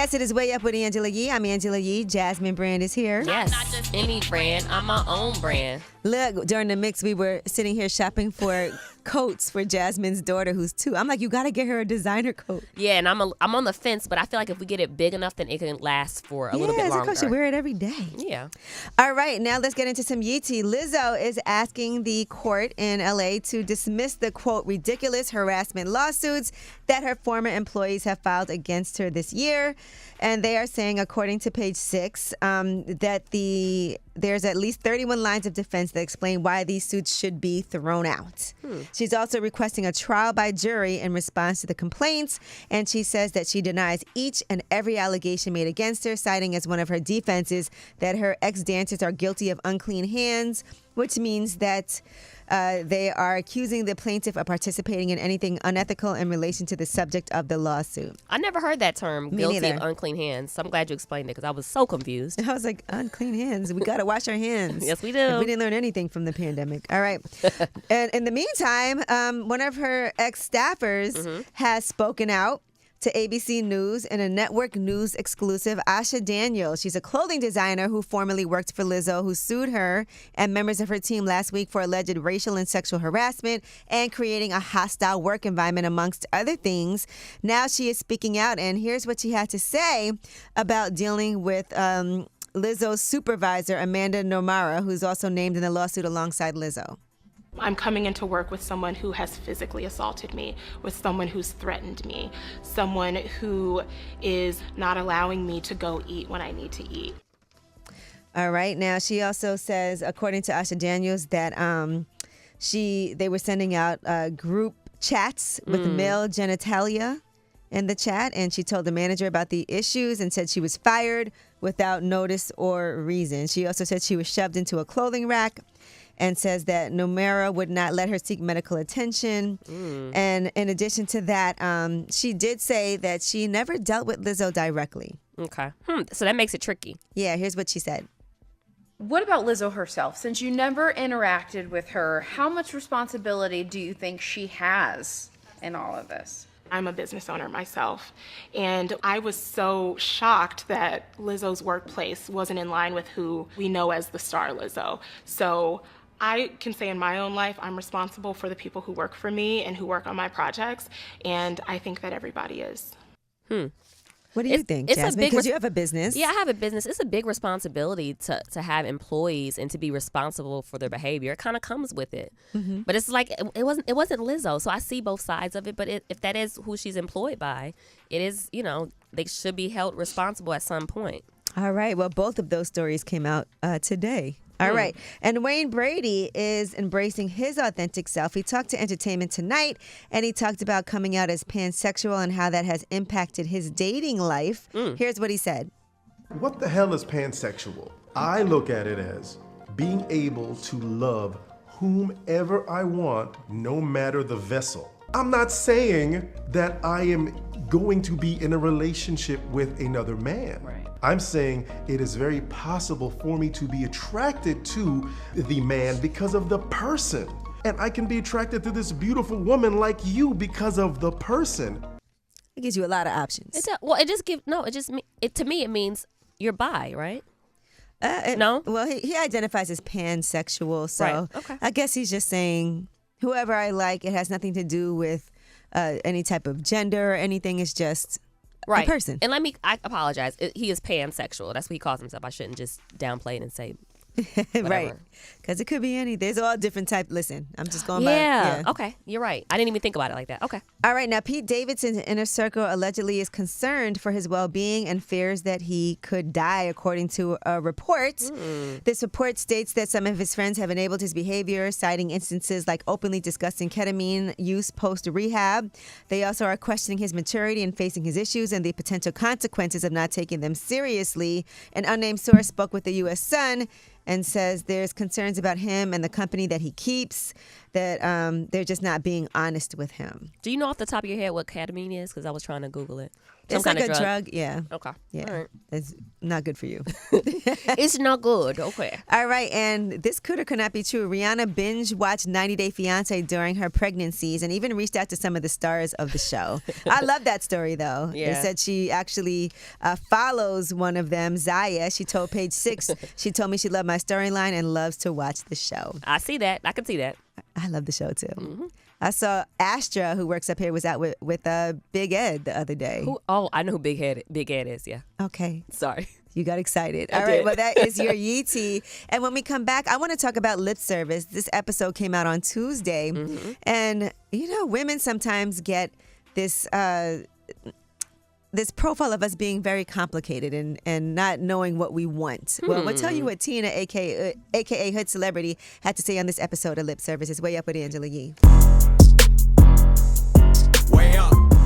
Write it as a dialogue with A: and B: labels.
A: Yes, it is Way Up with Angela Yee. I'm Angela Yee. Jasmine Brand is here.
B: Yes, not just any brand. I'm my own brand.
A: Look, during the mix, we were sitting here shopping for coats for Jasmine's daughter, who's 2. I'm like, you got to get her a designer coat.
B: Yeah, and I'm on the fence, but I feel like if we get it big enough, then it can last for a little bit longer.
A: Yeah, she wear it every day.
B: Yeah.
A: All right, now let's get into some Yee tea. Lizzo is asking the court in L.A. to dismiss the, quote, ridiculous harassment lawsuits that her former employees have filed against her this year. And they are saying, according to page 6, that there's at least 31 lines of defense that explain why these suits should be thrown out. She's also requesting a trial by jury in response to the complaints, and she says that she denies each and every allegation made against her, citing as one of her defenses that her ex-dancers are guilty of unclean hands, which means that they are accusing the plaintiff of participating in anything unethical in relation to the subject of the lawsuit.
B: I never heard that term,
A: Me
B: guilty
A: neither.
B: of unclean hands. So I'm glad you explained it because I was so confused.
A: I was like, unclean hands. We got to wash our hands.
B: Yes, we do.
A: If we didn't learn anything from the pandemic. All right. And in the meantime, one of her ex-staffers has spoken out to ABC News in a network news exclusive. Asha Daniels, she's a clothing designer who formerly worked for Lizzo, who sued her and members of her team last week for alleged racial and sexual harassment and creating a hostile work environment, amongst other things. Now she is speaking out, and here's what she had to say about dealing with Lizzo's supervisor, Amanda Nomara, who's also named in the lawsuit alongside Lizzo.
C: I'm coming into work with someone who has physically assaulted me, with someone who's threatened me, someone who is not allowing me to go eat when I need to eat.
A: All right. Now, she also says, according to Asha Daniels, that they were sending out group chats with male genitalia in the chat, and she told the manager about the issues and said she was fired without notice or reason. She also said she was shoved into a clothing rack, and says that Nomara would not let her seek medical attention. And in addition to that, she did say that she never dealt with Lizzo directly.
B: Okay. So that makes it tricky.
A: Yeah, here's what she said.
D: What about Lizzo herself? Since you never interacted with her, how much responsibility do you think she has in all of this?
C: I'm a business owner myself, and I was so shocked that Lizzo's workplace wasn't in line with who we know as the star Lizzo. So I can say in my own life, I'm responsible for the people who work for me and who work on my projects, and I think that everybody is.
A: What do you think, Jasmine? Because you have a business.
B: Yeah, I have a business. It's a big responsibility to have employees and to be responsible for their behavior. It kind of comes with it. But it's like it wasn't Lizzo, so I see both sides of it. But if that is who she's employed by, it is, they should be held responsible at some point.
A: All right. Well, both of those stories came out today. All right. And Wayne Brady is embracing his authentic self. He talked to Entertainment Tonight, and he talked about coming out as pansexual and how that has impacted his dating life. Here's what he said.
E: What the hell is pansexual? I look at it as being able to love whomever I want, no matter the vessel. I'm not saying that I am going to be in a relationship with another man.
D: Right.
E: I'm saying it is very possible for me to be attracted to the man because of the person. And I can be attracted to this beautiful woman like you because of the person.
A: It gives you a lot of options.
B: To me, it means you're bi, right? No?
A: Well, he identifies as pansexual, so
B: Right. Okay.
A: I guess he's just saying whoever I like. It has nothing to do with any type of gender or anything. It's just a person.
B: And I apologize. He is pansexual. That's what he calls himself. I shouldn't just downplay it and say
A: Right. Because it could be any. There's all different types. Listen, I'm just going by.
B: Yeah. Okay. You're right. I didn't even think about it like that. Okay.
A: All right. Now, Pete Davidson's inner circle allegedly is concerned for his well-being and fears that he could die, according to a report. This report states that some of his friends have enabled his behavior, citing instances like openly discussing ketamine use post-rehab. They also are questioning his maturity and facing his issues and the potential consequences of not taking them seriously. An unnamed source spoke with the U.S. Sun and says there's concerns about him and the company that he keeps, that they're just not being honest with him.
B: Do you know off the top of your head what ketamine is? Because I was trying to Google it.
A: It's like a drug, yeah.
B: Okay.
A: Yeah.
B: All right.
A: It's not good for you.
B: It's not good. Okay.
A: All right, and this could or could not be true. Rihanna binge-watched 90 Day Fiancé during her pregnancies and even reached out to some of the stars of the show. I love that story, though.
B: Yeah.
A: They said she actually follows one of them, Zaya. She told Page Six, she told me she loved my storyline and loves to watch the show.
B: I see that. I can see that.
A: I love the show, too. Mm-hmm. I saw Astra, who works up here, was out with Big Ed the other day.
B: Who? Oh, I know who Big Ed is, yeah.
A: Okay.
B: Sorry.
A: You got excited.
B: I
A: All right,
B: did.
A: well, that is your Yee Tea. And when we come back, I want to talk about lip service. This episode came out on Tuesday. Mm-hmm. And, women sometimes get this this profile of us being very complicated and not knowing what we want. Well, we'll tell you what Tina, a.k.a. Hood Celebrity, had to say on this episode of Lip Service. It's Way Up with Angela Yee.
F: Way up.